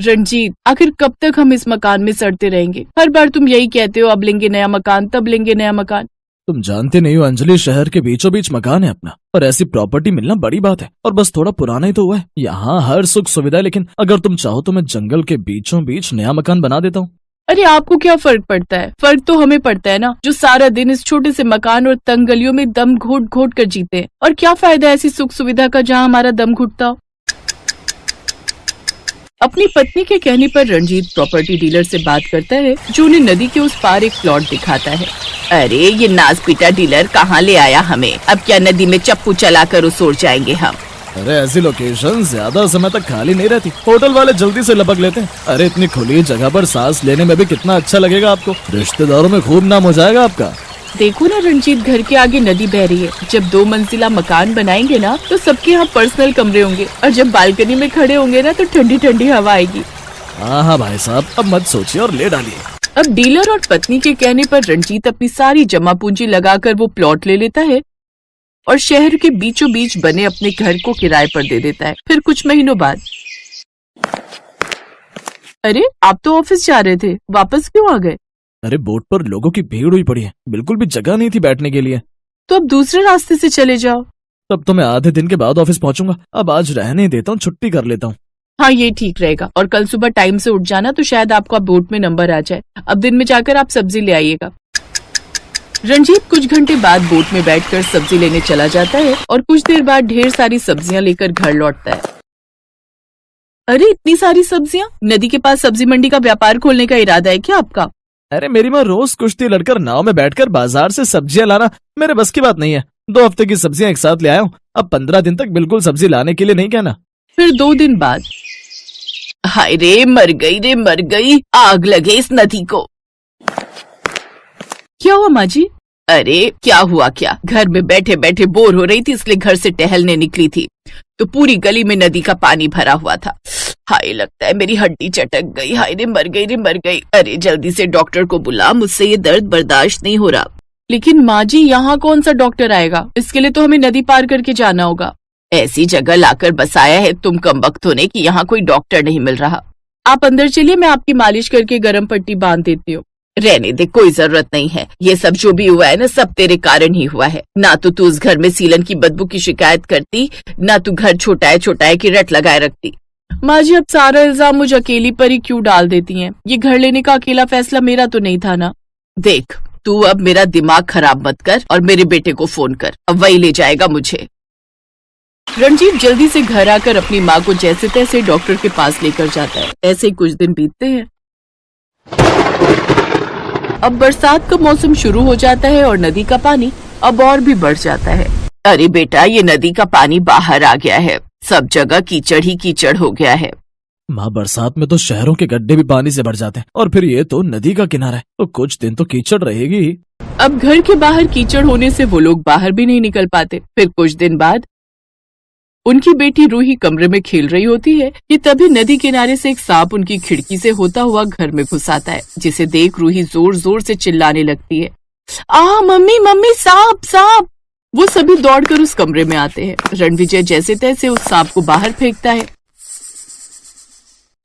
रंजीत, आखिर कब तक हम इस मकान में सड़ते रहेंगे? हर बार तुम यही कहते हो, अब लेंगे नया मकान, तब लेंगे नया मकान। तुम जानते नहीं हो अंजलि, शहर के बीचों बीच मकान है अपना, और ऐसी प्रॉपर्टी मिलना बड़ी बात है। और बस थोड़ा पुराना ही तो हुआ है। यहाँ हर सुख सुविधा है, लेकिन अगर तुम चाहो तो मैं जंगल के बीचों बीच नया मकान बना देता हूँ। अरे आपको क्या फर्क पड़ता है? फर्क तो हमें पड़ता है ना, जो सारा दिन इस छोटे से मकान और तंग गलियों में दम घोट घोट कर जीते हैं। और क्या फायदा ऐसी सुख सुविधा का जहाँ हमारा दम घुटता हो। अपनी पत्नी के कहने पर रणजीत प्रॉपर्टी डीलर से बात करता है, जो उन्हें नदी के उस पार एक प्लॉट दिखाता है। अरे ये नाज पीटा डीलर कहाँ ले आया हमें? अब क्या नदी में चप्पू चलाकर उसोर जाएंगे हम? अरे ऐसी लोकेशन ज्यादा समय तक खाली नहीं रहती, होटल वाले जल्दी से लपक लेते हैं। अरे इतनी खुली जगह पर सांस लेने में भी कितना अच्छा लगेगा आपको, रिश्तेदारों में खूब नाम हो जाएगा आपका। देखो ना रंजीत, घर के आगे नदी बह रही है। जब 2 मंजिला मकान बनाएंगे ना तो सबके यहाँ पर्सनल कमरे होंगे, और जब बालकनी में खड़े होंगे ना तो ठंडी ठंडी हवा आएगी। हाँ भाई साहब, अब मत सोचिए और ले डालिए। अब डीलर और पत्नी के कहने पर रंजीत अपनी सारी जमा पूंजी लगाकर वो प्लॉट ले लेता है और शहर के बीचों बीच बने अपने घर को किराए पर दे देता है। फिर कुछ महीनों बाद, अरे आप तो ऑफिस जा रहे थे, वापस क्यों आ गए? अरे बोट पर लोगों की भीड़ हुई पड़ी है, बिल्कुल भी जगह नहीं थी बैठने के लिए। तो अब दूसरे रास्ते से चले जाओ। तब तो मैं आधे दिन के बाद ऑफिस पहुंचूंगा। अब आज रहने देता हूँ, छुट्टी कर लेता हूँ। हाँ ये ठीक रहेगा, और कल सुबह टाइम से उठ जाना तो शायद आपका बोट में नंबर आ जाए। अब दिन में जाकर आप सब्जी ले आइएगा। रंजीत कुछ घंटे बाद बोट में बैठकर सब्जी लेने चला जाता है और कुछ देर बाद ढेर सारी सब्जियां लेकर घर लौटता है। अरे इतनी सारी सब्जियां? नदी के पास सब्जी मंडी का व्यापार खोलने का इरादा है क्या आपका? अरे मेरी माँ रोज कुश्ती लड़कर नाव में बैठकर बाजार से सब्जियां लाना मेरे बस की बात नहीं है। 2 हफ्ते की सब्जियां एक साथ ले आया हूँ। अब 15 दिन तक बिल्कुल सब्जी लाने के लिए नहीं कहना। फिर 2 दिन बाद, हाय रे मर गई, आग लगे इस नदी को। क्या हुआ माँ जी? अरे क्या हुआ क्या, घर में बैठे बैठे बोर हो रही थी, इसलिए घर से टहलने निकली थी तो पूरी गली में नदी का पानी भरा हुआ था। हाय लगता है मेरी हड्डी चटक गई। हाय रे मर गई। अरे जल्दी से डॉक्टर को बुला, मुझसे ये दर्द बर्दाश्त नहीं हो रहा। लेकिन माँ जी यहाँ कौन सा डॉक्टर आएगा? इसके लिए तो हमें नदी पार करके जाना होगा। ऐसी जगह लाकर बसाया है तुम कमबख्त होने की यहाँ कोई डॉक्टर नहीं मिल रहा। आप अंदर चलिए, मैं आपकी मालिश करके गर्म पट्टी बांध देती हूँ। रहने दे, कोई जरूरत नहीं है। ये सब जो भी हुआ है ना, सब तेरे कारण ही हुआ है। ना तो तू उस घर में सीलन की बदबू की शिकायत करती, ना तू घर छोटा है की रट लगाए रखती। माँ जी अब सारा इल्जाम मुझे अकेली पर ही क्यों डाल देती हैं? ये घर लेने का अकेला फैसला मेरा तो नहीं था ना। देख तू अब मेरा दिमाग खराब मत कर और मेरे बेटे को फोन कर, अब वही ले जाएगा मुझे। रणजीत जल्दी से घर आकर अपनी माँ को जैसे तैसे डॉक्टर के पास लेकर जाता है। ऐसे ही कुछ दिन बीतते हैं। अब बरसात का मौसम शुरू हो जाता है और नदी का पानी अब और भी बढ़ जाता है। अरे बेटा, ये नदी का पानी बाहर आ गया है, सब जगह कीचड़ ही कीचड़ हो गया है। माँ बरसात में तो शहरों के गड्ढे भी पानी से भर जाते हैं, और फिर ये तो नदी का किनारा है, तो कुछ दिन तो कीचड़ रहेगी। अब घर के बाहर कीचड़ होने से वो लोग बाहर भी नहीं निकल पाते। फिर कुछ दिन बाद उनकी बेटी रूही कमरे में खेल रही होती है कि तभी नदी किनारे से एक सांप उनकी खिड़की से होता हुआ घर में घुस आता है, जिसे देख रूही जोर जोर से चिल्लाने लगती है, आ मम्मी सांप सांप। वो सभी दौड़कर उस कमरे में आते हैं। रणविजय जैसे तैसे उस सांप को बाहर फेंकता है।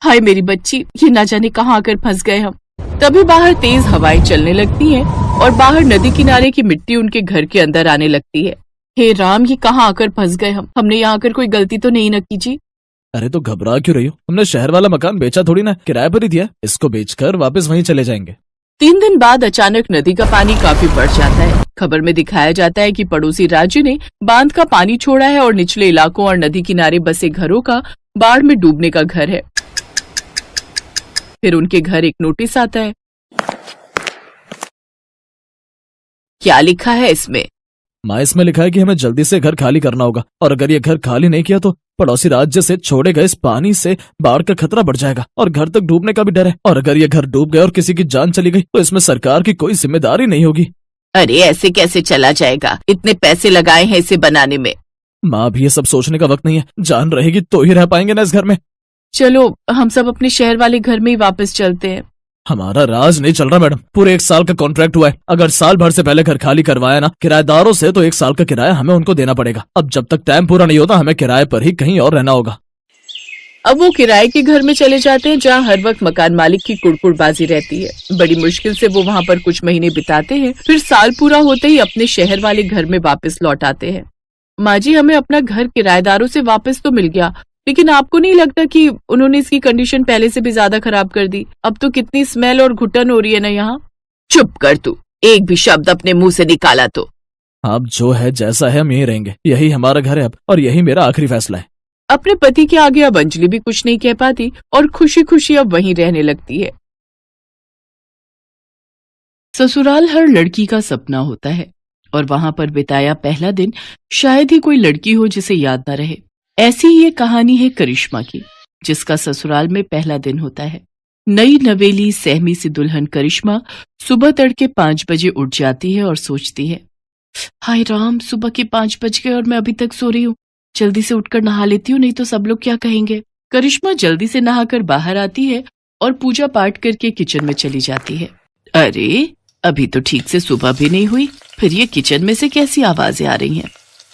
हाय मेरी बच्ची, ये ना जाने कहाँ आकर फंस गए हम। तभी बाहर तेज हवाएं चलने लगती हैं और बाहर नदी किनारे की मिट्टी उनके घर के अंदर आने लगती है। हे राम, ये कहाँ आकर फंस गए हम? हमने यहाँ आकर कोई गलती तो नहीं न की जी? अरे तो घबरा क्यों रही हो? हमने शहर वाला मकान बेचा थोड़ी ना, किराए पर ही दिया। इसको बेचकर वापस वहीं चले जाएंगे। 3 दिन बाद अचानक नदी का पानी काफी बढ़ जाता है। खबर में दिखाया जाता है कि पड़ोसी राज्य ने बांध का पानी छोड़ा है और निचले इलाकों और नदी किनारे बसे घरों का बाढ़ में डूबने का घर है। फिर उनके घर एक नोटिस आता है। क्या लिखा है इसमें? माँ इसमें लिखा है कि हमें जल्दी से घर खाली करना होगा, और अगर ये घर खाली नहीं किया तो पड़ोसी राज्य से छोड़े गए इस पानी से बाढ़ का खतरा बढ़ जाएगा और घर तक डूबने का भी डर है। और अगर ये घर डूब गया और किसी की जान चली गई तो इसमें सरकार की कोई जिम्मेदारी नहीं होगी। अरे ऐसे कैसे चला जाएगा? इतने पैसे लगाए हैं इसे बनाने में। माँ भी ये सब सोचने का वक्त नहीं है, जान रहेगी तो ही रह पाएंगे ना इस घर में। चलो हम सब अपने शहर वाले घर में ही वापस चलते हैं। हमारा राज नहीं चल रहा मैडम, पूरे 1 साल का कॉन्ट्रैक्ट हुआ है। अगर साल भर से पहले घर खाली करवाया ना किराएदारों से तो 1 साल का किराया हमें उनको देना पड़ेगा। अब जब तक टाइम पूरा नहीं होता हमें किराए पर ही कहीं और रहना होगा। अब वो किराए के घर में चले जाते हैं जहाँ हर वक्त मकान मालिक की कुड़कुड़बाजी रहती है। बड़ी मुश्किल से वो वहाँ पर कुछ महीने बिताते हैं, फिर साल पूरा होते ही अपने शहर वाले घर में वापस लौट आते हैं। माँ जी, हमें अपना घर किराएदारों से वापस तो मिल गया, लेकिन आपको नहीं लगता कि उन्होंने इसकी कंडीशन पहले से भी ज्यादा खराब कर दी? अब तो कितनी स्मेल और घुटन हो रही है ना यहाँ। चुप कर तू, एक भी शब्द अपने मुंह से निकाला तो। अब जो है जैसा है हम यहीं रहेंगे, यही हमारा घर है अब, और यही मेरा आखिरी फैसला है। अपने पति के आगे अब अंजलि भी कुछ नहीं कह पाती और खुशी खुशी अब वहीं रहने लगती है। ससुराल हर लड़की का सपना होता है और वहां पर बिताया पहला दिन शायद ही कोई लड़की हो जिसे याद न रहे। ऐसी ही ये कहानी है करिश्मा की, जिसका ससुराल में पहला दिन होता है। नई नवेली सहमी सी दुल्हन करिश्मा सुबह तड़के 5 बजे उठ जाती है और सोचती है, हाय राम, सुबह के 5 बज गए और मैं अभी तक सो रही हूँ। जल्दी से उठकर नहा लेती हूँ, नहीं तो सब लोग क्या कहेंगे। करिश्मा जल्दी से नहाकर बाहर आती है और पूजा पाठ करके किचन में चली जाती है। अरे, अभी तो ठीक से सुबह भी नहीं हुई, फिर ये किचन में से कैसी आवाजें आ रही हैं?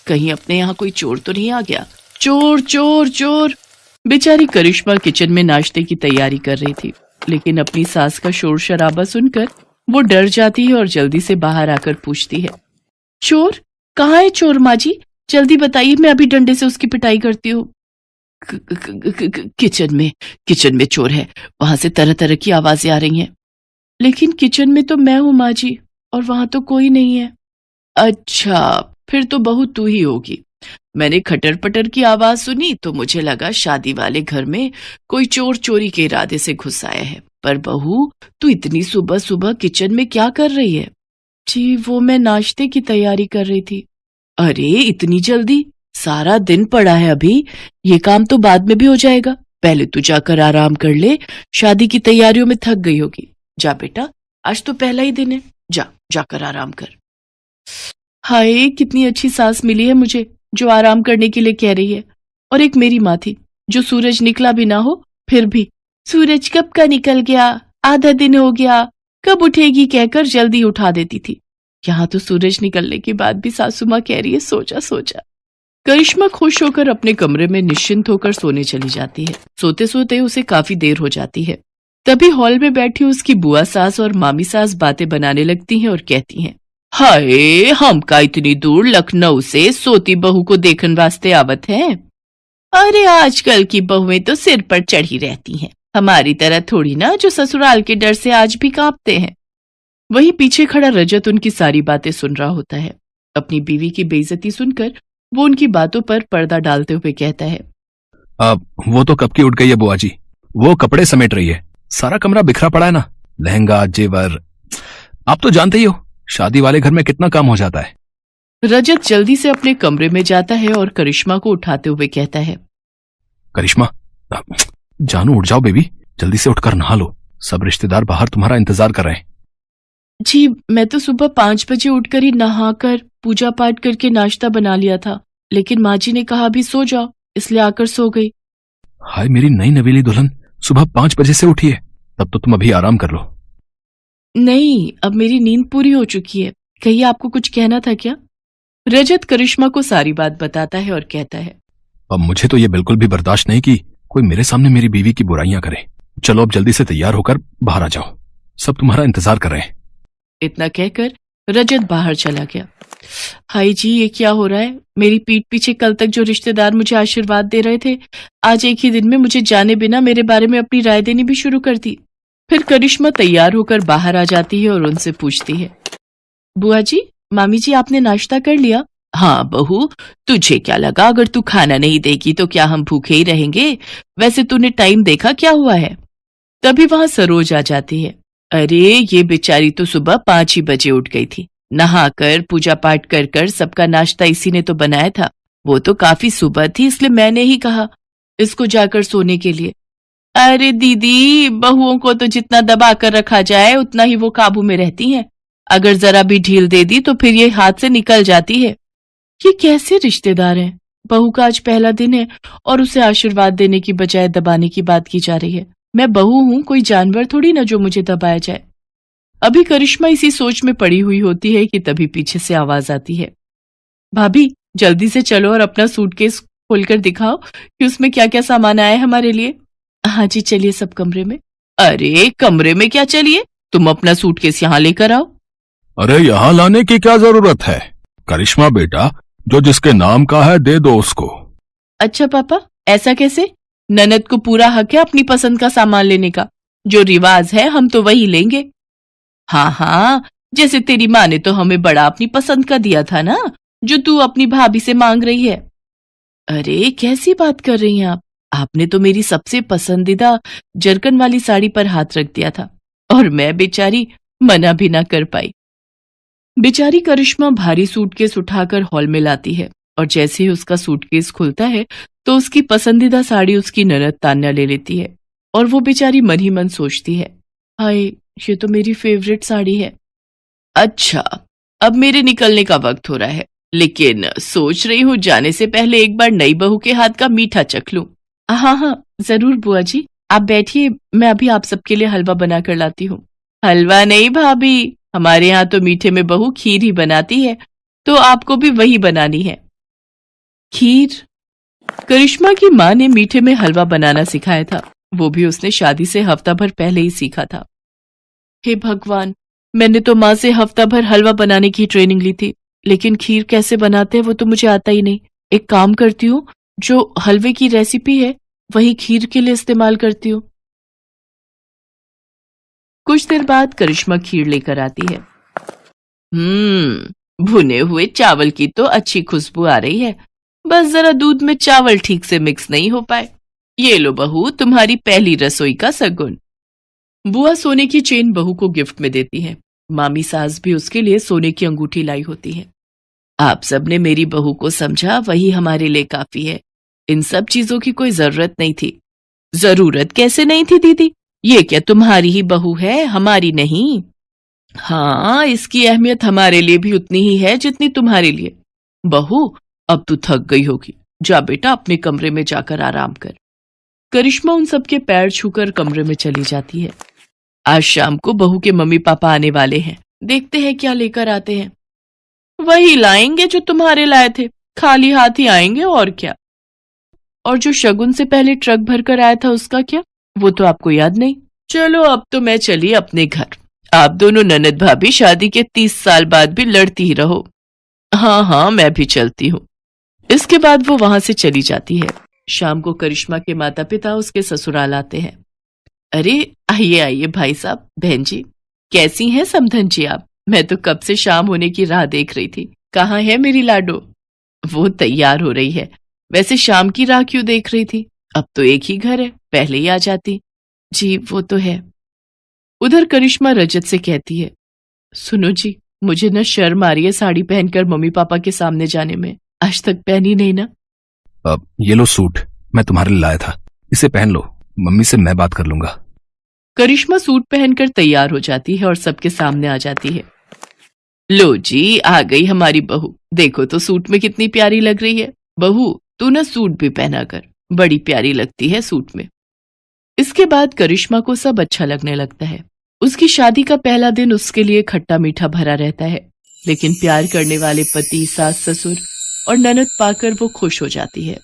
कहीं अपने यहाँ कोई चोर तो नहीं आ गया? चोर चोर चोर। बेचारी करिश्मा किचन में नाश्ते की तैयारी कर रही थी, लेकिन अपनी सास का शोर शराबा सुनकर वो डर जाती है और जल्दी से बाहर आकर पूछती है, चोर? कहाँ है चोर माँ जी? जल्दी बताइए, मैं अभी डंडे से उसकी पिटाई करती हूँ। किचन में चोर है, वहां से तरह तरह की आवाजें आ रही हैं। लेकिन किचन में तो मैं हूँ माँ जी, और वहां तो कोई नहीं है। अच्छा, फिर तो बहू तू ही होगी। मैंने खटर पटर की आवाज सुनी तो मुझे लगा शादी वाले घर में कोई चोर चोरी के इरादे से घुस आया है। पर बहू, तू इतनी सुबह सुबह किचन में क्या कर रही है? जी, वो मैं नाश्ते की तैयारी कर रही थी। अरे, इतनी जल्दी? सारा दिन पड़ा है अभी, ये काम तो बाद में भी हो जाएगा। पहले तू जाकर आराम कर ले, शादी की तैयारियों में थक गई होगी। जा बेटा, आज तो पहला ही दिन है, जाकर आराम कर। हाय, कितनी अच्छी सास मिली है मुझे, जो आराम करने के लिए कह रही है। और एक मेरी माँ थी, जो सूरज निकला भी ना हो फिर भी, सूरज कब का निकल गया, आधा दिन हो गया, कब उठेगी कहकर जल्दी उठा देती थी। यहाँ तो सूरज निकलने के बाद भी सासू माँ कह रही है, सोचा सोचा। करिश्मा खुश होकर अपने कमरे में निश्चिंत होकर सोने चली जाती है। सोते सोते उसे काफी देर हो जाती है। तभी हॉल में बैठी उसकी बुआ सास और मामी सास बातें बनाने लगती हैं और कहती हैं, हाय, हम का इतनी दूर लखनऊ से सोती बहू को देखने वास्ते आवत हैं। अरे, आजकल की बहुएं तो सिर पर चढ़ी रहती हैं, हमारी तरह थोड़ी ना, जो ससुराल के डर से आज भी कांपते हैं। वहीं पीछे खड़ा रजत उनकी सारी बातें सुन रहा होता है। अपनी बीवी की बेइज्जती सुनकर वो उनकी बातों पर पर्दा डालते हुए कहता है, वो तो कब की उठ गई है बुआ जी, वो कपड़े समेट रही है, सारा कमरा बिखरा पड़ा है ना, लहंगा जेवर। आप तो जानते ही हो, शादी वाले घर में कितना काम हो जाता है। रजत जल्दी से अपने कमरे में जाता है और करिश्मा को उठाते हुए कहता है, करिश्मा, जानू उठ जाओ बेबी, जल्दी से उठकर नहा लो, सब रिश्तेदार बाहर तुम्हारा इंतजार कर रहे हैं। जी, मैं तो सुबह 5 बजे उठकर ही नहाकर पूजा पाठ करके नाश्ता बना लिया था, लेकिन माँ जी ने कहा अभी सो जाओ, इसलिए आकर सो गई। हाय मेरी नई नवेली दुल्हन, सुबह 5 बजे से उठी है, तब तो तुम अभी आराम कर लो। नहीं, अब मेरी नींद पूरी हो चुकी है, कहिए आपको कुछ कहना था क्या? रजत करिश्मा को सारी बात बताता है और कहता है, अब मुझे तो ये बिल्कुल भी बर्दाश्त नहीं कि कोई मेरे सामने मेरी बीवी की बुराइयां करे। चलो अब जल्दी से तैयार होकर बाहर आ जाओ, सब तुम्हारा इंतजार कर रहे हैं। इतना कहकर रजत बाहर चला गया। हाय जी, ये क्या हो रहा है? मेरी पीठ पीछे कल तक जो रिश्तेदार मुझे आशीर्वाद दे रहे थे, आज एक ही दिन में मुझे जाने बिना मेरे बारे में अपनी राय देनी भी शुरू कर दी। फिर करिश्मा तैयार होकर बाहर आ जाती है और उनसे पूछती है, बुआ जी, मामी जी, आपने नाश्ता कर लिया? हाँ बहू, तुझे क्या लगा अगर तू खाना नहीं देगी तो क्या हम भूखे ही रहेंगे? वैसे तूने टाइम देखा क्या हुआ है? तभी वहां सरोज आ जाती है। अरे, ये बेचारी तो सुबह 5 ही बजे उठ गई थी, नहाकर पूजा पाठ कर कर सबका नाश्ता इसी ने तो बनाया था। वो तो काफी सुबह थी, इसलिए मैंने ही कहा इसको जाकर सोने के लिए। अरे दीदी, बहुओं को तो जितना दबा कर रखा जाए उतना ही वो काबू में रहती हैं। अगर जरा भी ढील दे दी तो फिर ये हाथ से निकल जाती है। ये कैसे रिश्तेदार हैं? बहू का आज पहला दिन है और उसे आशीर्वाद देने की बजाय दबाने की बात की जा रही है। मैं बहू हूं, कोई जानवर थोड़ी ना जो मुझे दबाया जाए। अभी करिश्मा इसी सोच में पड़ी हुई होती है कि तभी पीछे से आवाज आती है, भाभी जल्दी से चलो और अपना सूटकेस खोलकर दिखाओ कि उसमें क्या क्या सामान आया है हमारे लिए। हाँ जी, चलिए सब कमरे में। अरे कमरे में क्या चलिए, तुम अपना सूटकेस यहाँ लेकर आओ। अरे यहाँ लाने की क्या जरूरत है? करिश्मा बेटा, जो जिसके नाम का है दे दो उसको। अच्छा पापा, ऐसा कैसे? ननद को पूरा हक है अपनी पसंद का सामान लेने का। जो रिवाज है हम तो वही लेंगे। हाँ हाँ, जैसे तेरी माँ ने तो हमें बड़ा अपनी पसंद का दिया था ना, जो तू अपनी भाभी से मांग रही है। अरे कैसी बात कर रही हैं आप? आपने तो मेरी सबसे पसंदीदा जरकन वाली साड़ी पर हाथ रख दिया था और मैं बेचारी मना भी ना कर पाई। बेचारी करिश्मा भारी सूटकेस उठाकर हॉल में लाती है और जैसे ही उसका सूटकेस खुलता है तो उसकी पसंदीदा साड़ी उसकी ननद तान्या ले लेती है और वो बेचारी मन ही मन सोचती है, हाय ये तो मेरी फेवरेट साड़ी है। अच्छा, अब मेरे निकलने का वक्त हो रहा है, लेकिन सोच रही हूँ जाने से पहले एक बार नई बहू के हाथ का मीठा चख लूं। हाँ हाँ जरूर बुआ जी, आप बैठिए, मैं अभी आप सबके लिए हलवा बना कर लाती हूँ। हलवा नहीं भाभी, हमारे यहाँ तो मीठे में बहू खीर ही बनाती है, तो आपको भी वही बनानी है। खीर? करिश्मा की माँ ने मीठे में हलवा बनाना सिखाया था, वो भी उसने शादी से हफ्ता भर पहले ही सीखा था। हे भगवान, मैंने तो माँ से हफ्ता भर हलवा बनाने की ट्रेनिंग ली थी, लेकिन खीर कैसे बनाते हैं वो तो मुझे आता ही नहीं। एक काम करती हूँ, जो हलवे की रेसिपी है वही खीर के लिए इस्तेमाल करती हूँ। कुछ देर बाद करिश्मा खीर लेकर आती है। भुने हुए चावल की तो अच्छी खुशबू आ रही है, बस जरा दूध में चावल ठीक से मिक्स नहीं हो पाए। ये लो बहू, तुम्हारी पहली रसोई का सगुन। बुआ सोने की चेन बहू को गिफ्ट में देती है। मामी सास भी उसके लिए सोने की अंगूठी लाई होती है। आप सबने मेरी बहू को समझा, वही हमारे लिए काफी है। इन सब चीजों की कोई जरूरत नहीं थी। जरूरत कैसे नहीं थी दीदी? ये क्या तुम्हारी ही बहू है, हमारी नहीं? हाँ, इसकी अहमियत हमारे लिए भी उतनी ही है जितनी तुम्हारे लिए। बहू, अब तू थक गई होगी, जा बेटा अपने कमरे में जाकर आराम कर। करिश्मा उन सबके पैर छूकर कमरे में चली जाती है। आज शाम को बहू के मम्मी पापा आने वाले हैं, देखते हैं क्या लेकर आते हैं। वही लाएंगे जो तुम्हारे लाए थे, खाली हाथ ही आएंगे और क्या। और जो शगुन से पहले ट्रक भर कर आया था उसका क्या, वो तो आपको याद नहीं। चलो अब तो मैं चली अपने घर। आप दोनों ननद भाभी शादी के 30 साल बाद भी लड़ती ही रहो। हाँ हाँ, मैं भी चलती हूँ। इसके बाद वो वहां से चली जाती है। शाम को करिश्मा के माता पिता उसके ससुराल आते हैं। अरे आइए आइए भाई साहब, बहन जी, कैसी हैं समधन जी आप? मैं तो कब से शाम होने की राह देख रही थी। कहाँ है मेरी लाडो? वो तैयार हो रही है। वैसे शाम की राह क्यों देख रही थी? अब तो एक ही घर है, पहले ही आ जाती। जी वो तो है। उधर करिश्मा रजत से कहती है, सुनो जी, मुझे न शर्म आ रही है साड़ी पहनकर मम्मी पापा के सामने जाने में। आज तक पहनी नहीं ना। अब ये लो सूट, मैं तुम्हारे लिए लाया था, इसे पहन लो, मम्मी से मैं बात कर लूंगा। करिश्मा सूट पहनकर तैयार हो जाती है और सबके सामने आ जाती है। लो जी, आ गई हमारी बहू। देखो तो सूट में कितनी प्यारी लग रही है। बहू, तू ना सूट भी पहना कर, बड़ी प्यारी लगती है सूट में। इसके बाद करिश्मा को सब अच्छा लगने लगता है। उसकी शादी का पहला दिन उसके लिए खट्टा मीठा भरा रहता है, लेकिन प्यार करने वाले पति, सास, ससुर और ननद पाकर वो खुश हो जाती है।